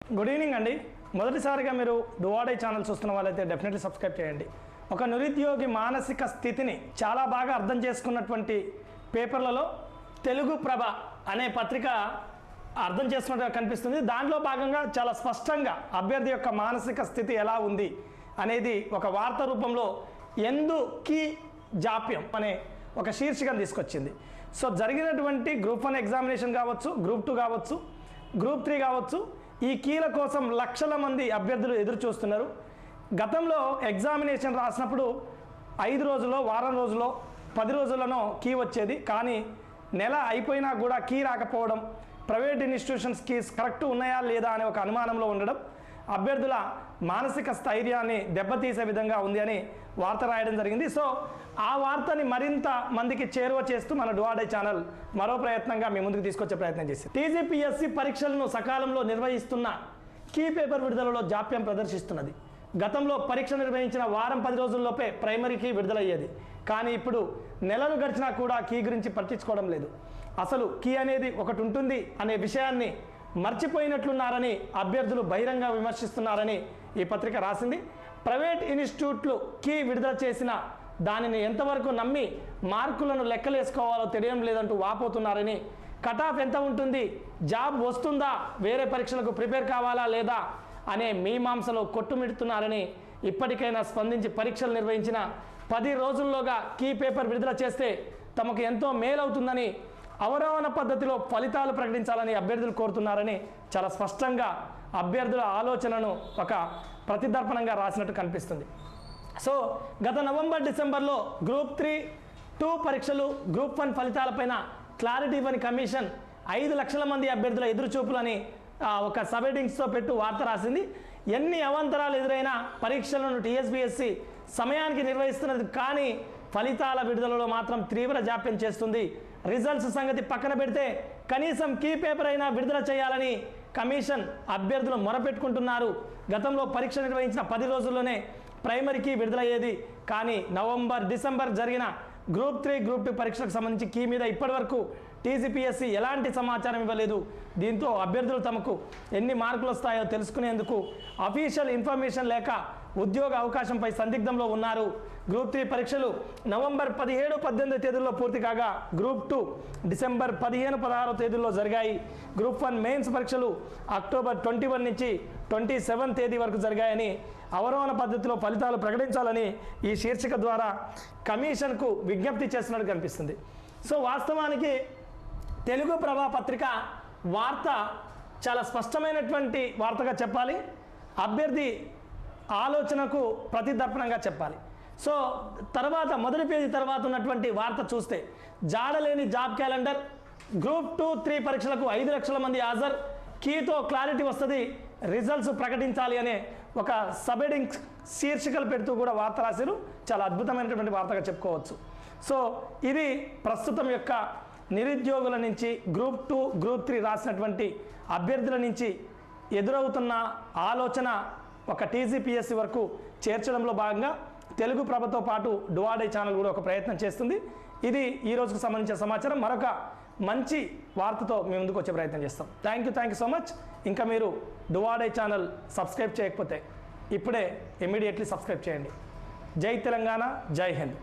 Good evening అండి. మొదటిసారిగా మీరు డువాడై ఛానల్ చూస్తున్న వాళ్ళైతే డెఫినెట్లీ సబ్స్క్రైబ్ చేయండి. ఒక నిరుద్యోగి మానసిక స్థితిని చాలా బాగా అర్థం చేసుకున్నటువంటి పేపర్లలో తెలుగు ప్రభ అనే పత్రిక అర్థం చేసుకున్నట్టుగా కనిపిస్తుంది. దాంట్లో భాగంగా చాలా స్పష్టంగా అభ్యర్థి యొక్క మానసిక స్థితి ఎలా ఉంది అనేది ఒక వార్త రూపంలో ఎందుకీ జాప్యం అనే ఒక శీర్షికను తీసుకొచ్చింది. సో జరిగినటువంటి గ్రూప్ 1 ఎగ్జామినేషన్ కావచ్చు, గ్రూప్ 2 కావచ్చు, గ్రూప్ 3 కావచ్చు, ఈ కీల కోసం లక్షల మంది అభ్యర్థులు ఎదురు చూస్తున్నారు. గతంలో ఎగ్జామినేషన్ రాసినప్పుడు 5 రోజుల్లో, వారం రోజుల్లో, 10 రోజుల్లోనో కీ వచ్చేది. కానీ నెల అయిపోయినా కూడా కీ రాకపోవడం, ప్రైవేట్ ఇన్స్టిట్యూషన్స్ కీస్ కరెక్ట్ ఉన్నాయా లేదా అనే ఒక అనుమానంలో ఉండడం అభ్యర్థుల మానసిక స్థైర్యాన్ని దెబ్బతీసే విధంగా ఉంది అని వార్త రాయడం జరిగింది. సో ఆ వార్తని మరింత మందికి చేరువ చేస్తూ మన డువాడై ఛానల్ మరో ప్రయత్నంగా మీ ముందుకు తీసుకొచ్చే ప్రయత్నం చేసింది. టీజీపీఎస్సీ పరీక్షలను సకాలంలో నిర్వహిస్తున్న కీ పేపర్ విడుదలలో జాప్యం ప్రదర్శిస్తున్నది. గతంలో పరీక్ష నిర్వహించిన వారం 10 రోజుల్లోపే ప్రైమరీ కీ విడుదలయ్యేది. కానీ ఇప్పుడు నెలలు గడిచినా కూడా కీ గురించి పట్టించుకోవడం లేదు. అసలు కీ అనేది ఒకటి ఉంటుంది అనే విషయాన్ని మర్చిపోయినట్లున్నారని అభ్యర్థులు బహిరంగ విమర్శిస్తున్నారని ఈ పత్రిక రాసింది. ప్రైవేట్ ఇన్స్టిట్యూట్లు కీ విడుదల చేసిన దానిని ఎంతవరకు నమ్మి మార్కులను లెక్కలేసుకోవాలో తెలియడం లేదంటూ వాపోతున్నారని, కట్ ఆఫ్ ఎంత ఉంటుంది, జాబ్ వస్తుందా, వేరే పరీక్షలకు ప్రిపేర్ కావాలా లేదా అనే మీమాంసలో కొట్టుమిడుతున్నారని, ఇప్పటికైనా స్పందించి పరీక్షలు నిర్వహించిన 10 రోజుల్లోగా కీ పేపర్ విడుదల చేస్తే తమకు ఎంతో మేలవుతుందని, అవరోహణ పద్ధతిలో ఫలితాలు ప్రకటించాలని అభ్యర్థులు కోరుతున్నారని చాలా స్పష్టంగా అభ్యర్థుల ఆలోచనను ఒక ప్రతిదర్పణంగా రాసినట్టు కనిపిస్తుంది. సో గత నవంబర్ డిసెంబర్లో గ్రూప్ 3-2 పరీక్షలు, గ్రూప్ 1 ఫలితాలపైన క్లారిటీ ఇవ్వని కమిషన్ 5 లక్షల మంది అభ్యర్థుల ఎదురుచూపులని ఒక సబ్ హెడ్డింగ్స్తో పెట్టు వార్త రాసింది. ఎన్ని అవాంతరాలు ఎదురైనా పరీక్షలను టీఎస్పీఎస్సీ సమయానికి నిర్వహిస్తున్నది, కానీ ఫలితాల విడుదలలో మాత్రం తీవ్ర జాప్యం చేస్తుంది. రిజల్ట్స్ సంగతి పక్కన పెడితే కనీసం కీ పేపర్ అయినా విడుదల చేయాలని కమిషన్ అభ్యర్థులు మొరపెట్టుకుంటున్నారు. గతంలో పరీక్ష నిర్వహించిన 10 రోజుల్లోనే ప్రైమరీకి విడుదలయ్యేది. కానీ నవంబర్, డిసెంబర్ జరిగిన గ్రూప్ 3, గ్రూప్ 2 పరీక్షలకు సంబంధించి కీ మీద ఇప్పటివరకు టీజీపీఎస్సీ ఎలాంటి సమాచారం ఇవ్వలేదు. దీంతో అభ్యర్థులు తమకు ఎన్ని మార్కులు వస్తాయో తెలుసుకునేందుకు అఫీషియల్ ఇన్ఫర్మేషన్ లేక ఉద్యోగ అవకాశంపై సందిగ్ధంలో ఉన్నారు. గ్రూప్ 3 పరీక్షలు నవంబర్ 17, 18 తేదీల్లో పూర్తి కాగా గ్రూప్ 2 డిసెంబర్ 15, 16 తేదీల్లో జరిగాయి. గ్రూప్ 1 మెయిన్స్ పరీక్షలు అక్టోబర్ 21 నుంచి 27 తేదీ వరకు జరిగాయని, అవరోహణ పద్ధతిలో ఫలితాలు ప్రకటించాలని ఈ శీర్షిక ద్వారా కమిషన్కు విజ్ఞప్తి చేస్తున్నట్టు కనిపిస్తుంది. సో వాస్తవానికి తెలుగు ప్రభ పత్రిక వార్త చాలా స్పష్టమైనటువంటి వార్తగా చెప్పాలి, అభ్యర్థి ఆలోచనకు ప్రతిదర్పణంగా చెప్పాలి. సో తర్వాత మొదటి పేజీ తర్వాత ఉన్నటువంటి వార్త చూస్తే, జాడలేని జాబ్ క్యాలెండర్, గ్రూప్ 2, 3 పరీక్షలకు 5 లక్షల మంది హాజరు, కీతో క్లారిటీ వస్తుంది, రిజల్ట్స్ ప్రకటించాలి అనే ఒక సబ్ హెడ్డింగ్ శీర్షికలు పెడుతూ కూడా వార్త రాశారు. చాలా అద్భుతమైనటువంటి వార్తగా చెప్పుకోవచ్చు. సో ఇది ప్రస్తుతం యొక్క నిరుద్యోగుల నుంచి, గ్రూప్ 2, గ్రూప్ 3 రాసినటువంటి అభ్యర్థుల నుంచి ఎదురవుతున్న ఆలోచన ఒక టీజీపీఎస్సీ వరకు చేర్చడంలో భాగంగా తెలుగు ప్రభతో పాటు డువాడై ఛానల్ కూడా ఒక ప్రయత్నం చేస్తుంది. ఇది ఈ రోజుకు సంబంధించిన సమాచారం. మరొక మంచి వార్తతో మీ ముందుకు వచ్చే ప్రయత్నం చేస్తాం. Thank you so much. ఇంకా మీరు డువాడై ఛానల్ సబ్స్క్రైబ్ చేయకపోతే ఇప్పుడే ఇమ్మీడియట్లీ సబ్స్క్రైబ్ చేయండి. జై తెలంగాణ, జై హింద్.